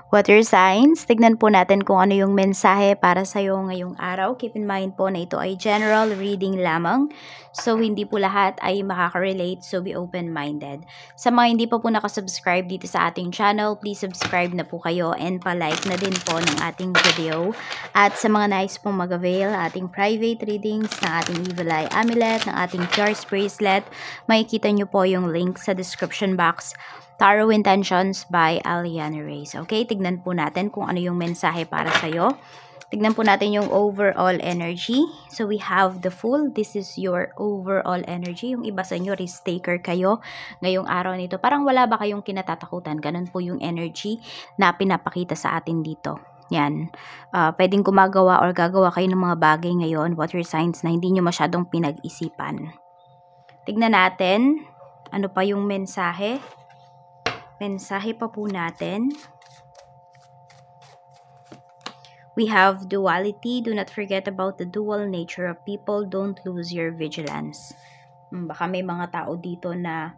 Water signs, tignan po natin kung ano yung mensahe para sa'yo ngayong araw. Keep in mind po na ito ay general reading lamang. So, hindi po lahat ay makaka-relate. So, be open-minded. Sa mga hindi pa po nakasubscribe dito sa ating channel, please subscribe na po kayo and pa-like na din po ng ating video. At sa mga nais pong mag-avail, ating private readings, ng ating Evil Eye Amulet, ng ating Charms Bracelet, makikita nyo po yung link sa description box. Tarot Intentions by Aliana Reyes. Okay, tignan po natin kung ano yung mensahe para sa'yo. Tignan po natin yung overall energy. So, we have the Fool. This is your overall energy. Yung iba sa inyo, risk taker kayo ngayong araw nito. Parang wala ba kayong kinatatakutan? Ganun po yung energy na pinapakita sa atin dito. Yan. Pwedeng gumagawa or gagawa kayo ng mga bagay ngayon, water signs, na hindi nyo masyadong pinag-isipan. Tignan natin. Ano pa yung mensahe? Mensahe pa po natin. We have duality. Do not forget about the dual nature of people. Don't lose your vigilance. Baka may mga tao dito na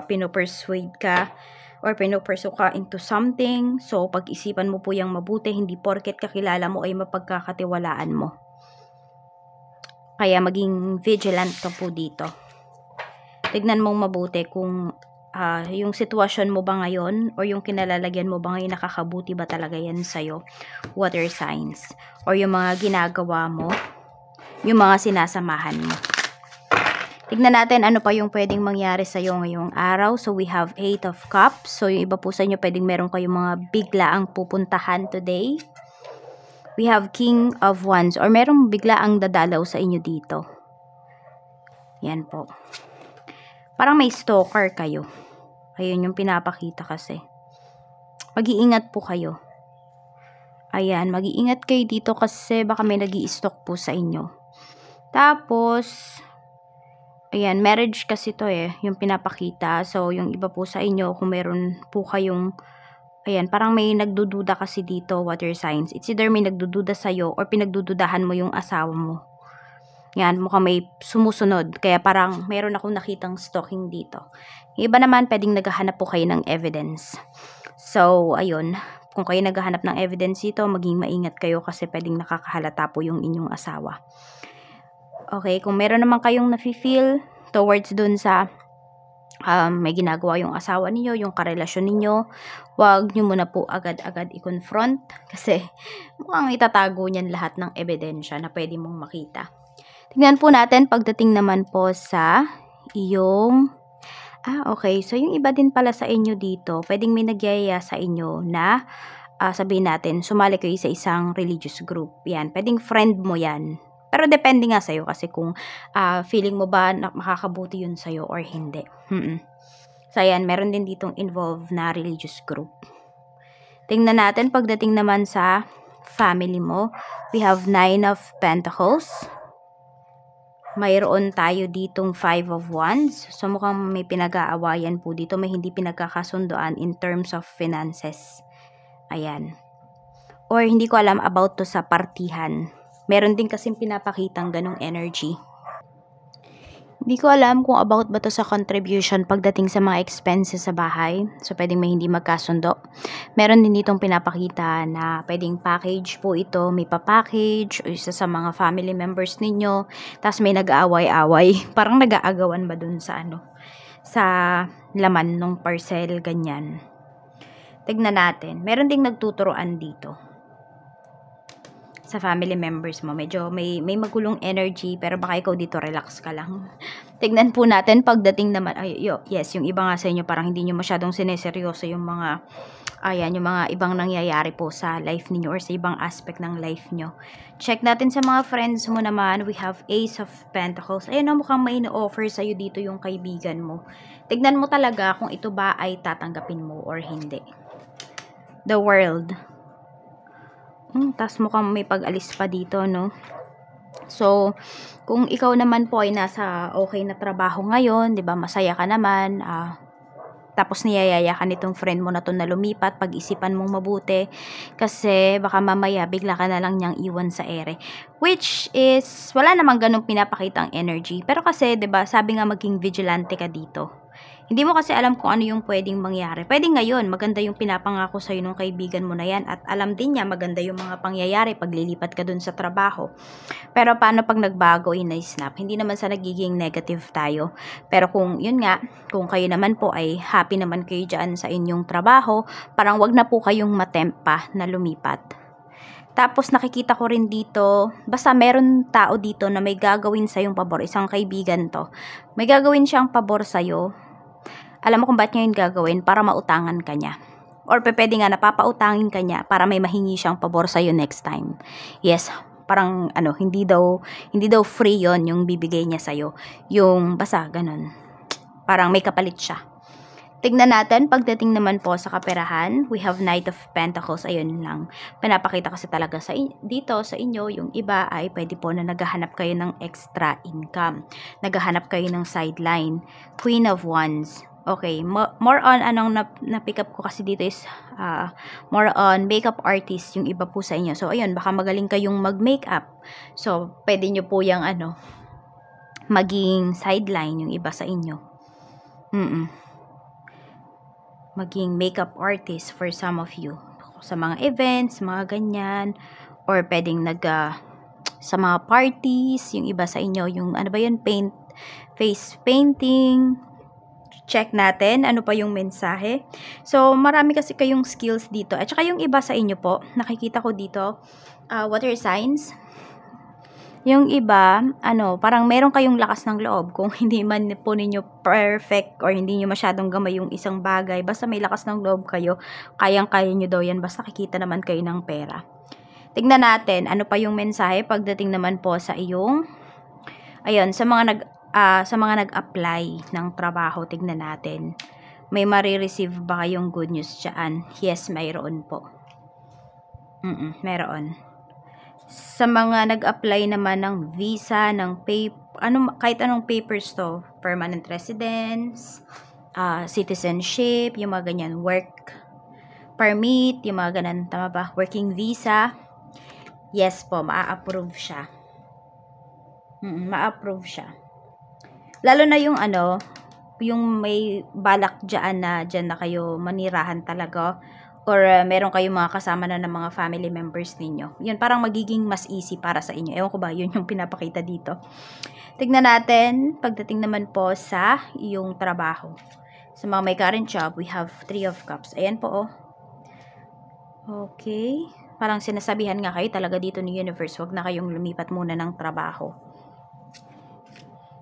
pinopersuade ka or pinopursue ka into something. So, pag-isipan mo po yung mabuti. Hindi porket kakilala mo ay mapagkakatiwalaan mo. Kaya maging vigilant ka po dito. Tignan mong mabuti kung yung sitwasyon mo ba ngayon o yung kinalalagyan mo ba ngayon, nakakabuti ba talaga yan sa'yo, water signs, or yung mga ginagawa mo, yung mga sinasamahan mo. Tignan natin ano pa yung pwedeng mangyari sa'yo ngayong araw. So, we have 8 of Cups. So, yung iba po sa inyo, pwedeng meron kayong mga biglaang pupuntahan today. We have King of Wands, or merong biglaang dadalaw sa inyo dito. Yan po. Parang may stalker kayo. Ayun yung pinapakita kasi. Mag-iingat po kayo. Ayan, mag-iingat kayo dito kasi baka may nag-i-stalk po sa inyo. Tapos, ayan, marriage kasi to yung pinapakita. So, yung iba po sa inyo, kung meron po kayong, ayan, parang may nagdududa kasi dito, water signs. It's either may nagdududa sa'yo or pinagdududahan mo yung asawa mo. Yan, mukhang may sumusunod. Kaya parang meron akong nakitang stalking dito. Yung iba naman, pwedeng naghahanap po kayo ng evidence. So, ayun. Kung kayo naghahanap ng evidence dito, maging maingat kayo kasi pwedeng nakakahalata po yung inyong asawa. Okay, kung meron naman kayong nafe-feel towards dun sa may ginagawa yung asawa niyo, yung karelasyon niyo, wag nyo muna po agad-agad i-confront kasi mukhang itatago niyan lahat ng ebidensya na pwede mong makita. Tingnan po natin pagdating naman po sa iyong, okay. So, yung iba din pala sa inyo dito, pwedeng may nagyayaya sa inyo na, sabihin natin, sumali kayo sa isang religious group. Yan, pwedeng friend mo yan. Pero depende nga sa'yo kasi kung feeling mo ba na makakabuti yun sa'yo or hindi. So, ayan, meron din ditong involved na religious group. Tingnan natin pagdating naman sa family mo. We have 9 of Pentacles. Mayroon tayo ditong 5 of Wands. So, mukhang may pinag-aawayan po dito. May hindi pinagkakasundoan in terms of finances. Ayan. Or hindi ko alam about to sa partihan. Meron din kasing pinapakitang ganong energy. Hindi ko alam kung about ba to sa contribution pagdating sa mga expenses sa bahay. So, pwedeng may hindi magkasundo. Meron din ditong pinapakita na pwedeng package po ito. May pa-package o isa sa mga family members ninyo. Tapos may nag-aaway-away. Parang nag-aagawan ba dun sa sa laman ng parcel, ganyan. Tignan natin. Meron ding nagtuturoan dito sa family members mo. Medyo may magulong energy, pero baka ikaw dito relax ka lang. Tignan po natin pagdating naman, yes, yung iba nga sa inyo parang hindi nyo masyadong sineseryoso yung mga, yung mga ibang nangyayari po sa life niyo or sa ibang aspect ng life nyo. Check natin sa mga friends mo naman. We have Ace of Pentacles. Ayun, mukhang may ino-offer sa'yo dito yung kaibigan mo. Tignan mo talaga kung ito ba ay tatanggapin mo or hindi. The World. Tas mukhang may pag-alis pa dito, no? So, kung ikaw naman po ay nasa okay na trabaho ngayon, 'di ba? Masaya ka naman, tapos niyayaya ka nitong friend mo na to na lumipat, pag-isipan mong mabuti kasi baka mamaya bigla ka na lang niyang iwan sa ere. Which is wala namang ganung pinapakitang energy. Pero kasi 'di ba, sabi nga maging vigilante ka dito. Hindi mo kasi alam kung ano yung pwedeng mangyari. Pwede ngayon, maganda yung pinapangako sa'yo ng kaibigan mo na yan at alam din niya maganda yung mga pangyayari pag lilipat ka dun sa trabaho. Pero paano pag nagbago in a snap? Hindi naman sa nagiging negative tayo. Pero kung yun nga, kung kayo naman po ay happy naman kayo dyan sa inyong trabaho, parang wag na po kayong matempt pa na lumipat. Tapos nakikita ko rin dito, basta meron tao dito na may gagawin sa'yong pabor, isang kaibigan to. May gagawin siyang pabor sa'yo. Alam mo kung ba't niya yun gagawin? Para mautangan ka niya. Or pwede nga napapautangin ka niya para may mahingi siyang pabor sa'yo next time. Yes, parang hindi daw free yon yung bibigay niya sa'yo. Yung basta ganun. Parang may kapalit siya. Tignan natin, pagdating naman po sa kaperahan, we have Knight of Pentacles. Ayun lang. Pinapakita kasi talaga dito sa inyo, yung iba ay pwede po na naghahanap kayo ng extra income. Naghahanap kayo ng sideline. Queen of Wands. Okay, more on anong na-pick up ko kasi dito is more on makeup artist yung iba po sa inyo. So, ayun, baka magaling kayong mag-makeup. So, pwede nyo po yung maging sideline yung iba sa inyo. Maging makeup artist for some of you. Sa mga events, mga ganyan. Or pwedeng sa mga parties, yung iba sa inyo, yung face painting. Check natin, ano pa yung mensahe. So, marami kasi kayong skills dito. At saka yung iba sa inyo po, nakikita ko dito, water signs. Yung iba, parang meron kayong lakas ng loob. Kung hindi man po ninyo perfect or hindi nyo masyadong gamay yung isang bagay, basta may lakas ng loob kayo, kayang-kaya nyo daw yan, basta kikita naman kayo ng pera. Tignan natin, ano pa yung mensahe pagdating naman po sa iyong, ayun, sa mga nag-apply ng trabaho, tignan natin. May marireceive ba kayong good news dyan? Yes, mayroon po. Mayroon. Sa mga nag-apply naman ng visa, ng kahit anong papers to, permanent residence, citizenship, yung mga ganyan, work permit, yung mga ganyan, tama ba? Working visa, yes po, ma-approve siya. Ma-approve siya. Lalo na yung yung may balak dyan na kayo manirahan talaga, or meron kayong mga kasama na ng mga family members ninyo. Yun, parang magiging mas easy para sa inyo. Ewan ko ba, yun yung pinapakita dito. Tignan natin, pagdating naman po sa iyong trabaho. Sa mga may current job, we have 3 of Cups. Ayan po, oh. Okay. Parang sinasabihan nga kayo talaga dito ni Universe, wag na kayong lumipat muna ng trabaho.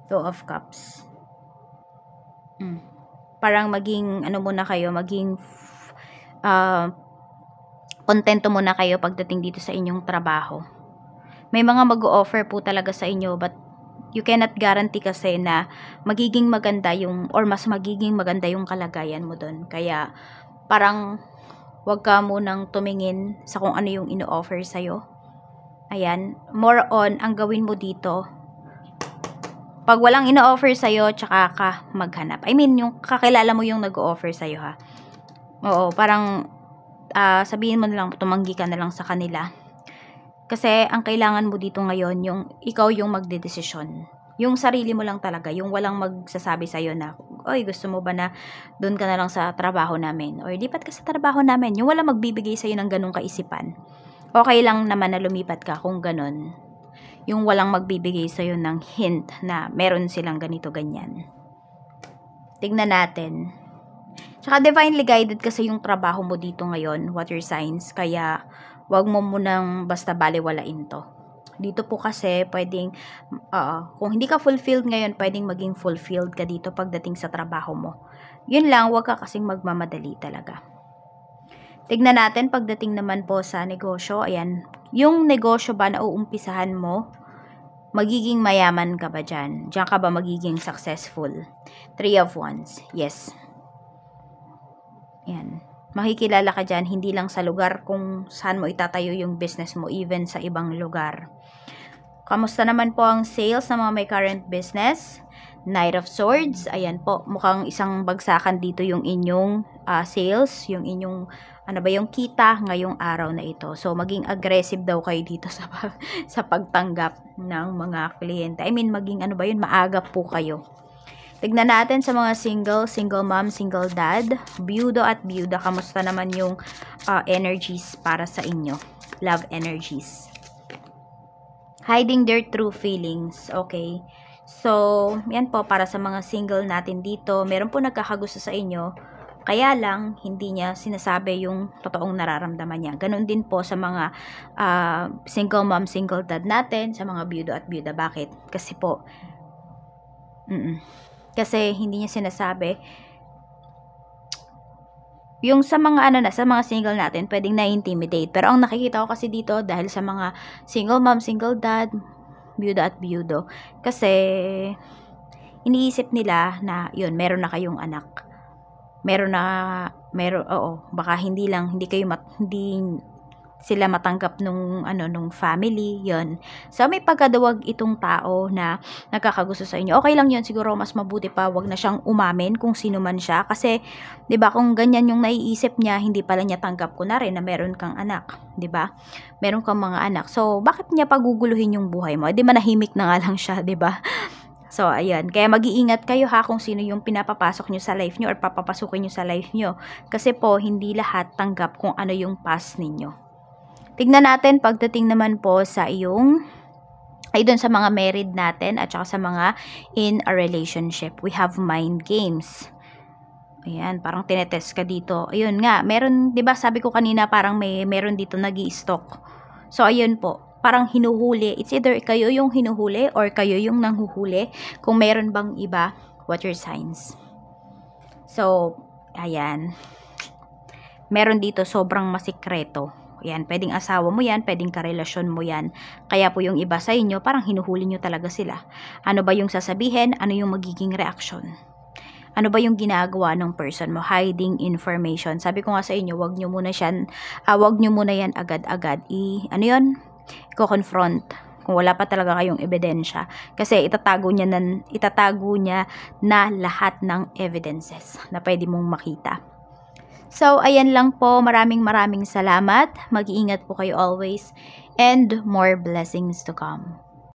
2 of Cups. Parang maging, muna kayo, maging kontento muna kayo pagdating dito sa inyong trabaho. May mga mag-o-offer po talaga sa inyo, but you cannot guarantee kasi na magiging maganda mas magiging maganda yung kalagayan mo doon. Kaya parang wag ka munang tumingin sa kung ano yung ino-offer sa'yo. Ayan, more on ang gawin mo dito, pag walang ino-offer sa'yo, tsaka ka maghanap. I mean, yung kakilala mo yung nag-o-offer sa'yo, ha. Oo, parang sabihin mo na lang, tumanggi ka na lang sa kanila. Kasi ang kailangan mo dito ngayon, yung ikaw yung magdedesisyon. Yung sarili mo lang talaga, yung walang magsasabi sa'yo na, oy, gusto mo ba na doon ka na lang sa trabaho namin? Or lipat ka sa trabaho namin. Yung walang magbibigay sa'yo ng ganong kaisipan. Okay lang naman na lumipat ka kung ganon. Yung walang magbibigay sa'yo ng hint na meron silang ganito, ganyan. Tignan natin. Tsaka divinely guided kasi yung trabaho mo dito ngayon, water signs, kaya wag mo munang basta baliwalain to. Dito po kasi pwedeng, kung hindi ka fulfilled ngayon, pwedeng maging fulfilled ka dito pagdating sa trabaho mo. Yun lang, wag ka kasing magmamadali talaga. Tignan natin pagdating naman po sa negosyo. Ayan, yung negosyo ba na uumpisahan mo, magiging mayaman ka ba dyan? Diyan ka ba magiging successful? 3 of Wands, yes. Yan. Makikilala ka dyan, hindi lang sa lugar kung saan mo itatayo yung business mo, even sa ibang lugar. Kamusta naman po ang sales ng mga may current business? Knight of Swords, ayan po, mukhang isang bagsakan dito yung inyong sales, yung inyong, yung kita ngayong araw na ito. So, maging aggressive daw kayo dito sa pagtanggap ng mga kliyente. I mean, maging maaga po kayo. Tignan natin sa mga single mom, single dad, byudo at byuda. Kamusta naman yung energies para sa inyo? Love energies. Hiding their true feelings. Okay. So, yan po para sa mga single natin dito. Meron po nagkakagusto sa inyo. Kaya lang, hindi niya sinasabi yung totoong nararamdaman niya. Ganon din po sa mga single mom, single dad natin, sa mga byudo at byuda. Bakit? Kasi po, kasi hindi niya sinasabi. Yung sa mga sa mga single natin, pwedeng na-intimidate. Pero ang nakikita ko kasi dito, dahil sa mga single mom, single dad, byuda at byudo, kasi iniisip nila na yun, meron na kayong anak. Baka hindi sila matanggap nung family, yon. So, may pagkaduwag itong tao na nagkakagusto sa inyo. Okay lang yun, siguro mas mabuti pa, wag na siyang umamin kung sino man siya. Kasi, di ba, kung ganyan yung naiisip niya, hindi pala niya tanggap ko na rin na meron kang anak. Di ba? Meron kang mga anak. So, bakit niya paguguluhin yung buhay mo? Di manahimik na nga lang siya, di ba? So, ayan. Kaya mag-iingat kayo ha kung sino yung pinapapasok nyo sa life nyo or papapasukin nyo sa life nyo. Kasi po, hindi lahat tanggap kung ano yung past ninyo. Tignan natin pagdating naman po sa doon sa mga married natin at saka sa mga in a relationship. We have mind games. Ayan, parang tinetest ka dito. Ayun nga, meron, 'di ba? Sabi ko kanina parang meron dito nag-i-stalk. So ayun po, parang hinuhuli. It's either kayo yung hinuhuli or kayo yung nanghuhuli. Kung meron bang iba, what your signs? So, ayan. Meron dito sobrang masikreto. Yan, pwedeng asawa mo yan, pwedeng karelasyon mo yan. Kaya po yung iba sa inyo, parang hinuhuli nyo talaga sila. Ano ba yung sasabihin? Ano yung magiging reaction? Ano ba yung ginagawa ng person mo? Hiding information. Sabi ko nga sa inyo, wag nyo muna yan agad-agad. I-confront kung wala pa talaga kayong ebidensya. Kasi itatago niya na lahat ng evidences na pwede mong makita. So, ayan lang po. Maraming salamat. Mag-iingat po kayo always. And more blessings to come.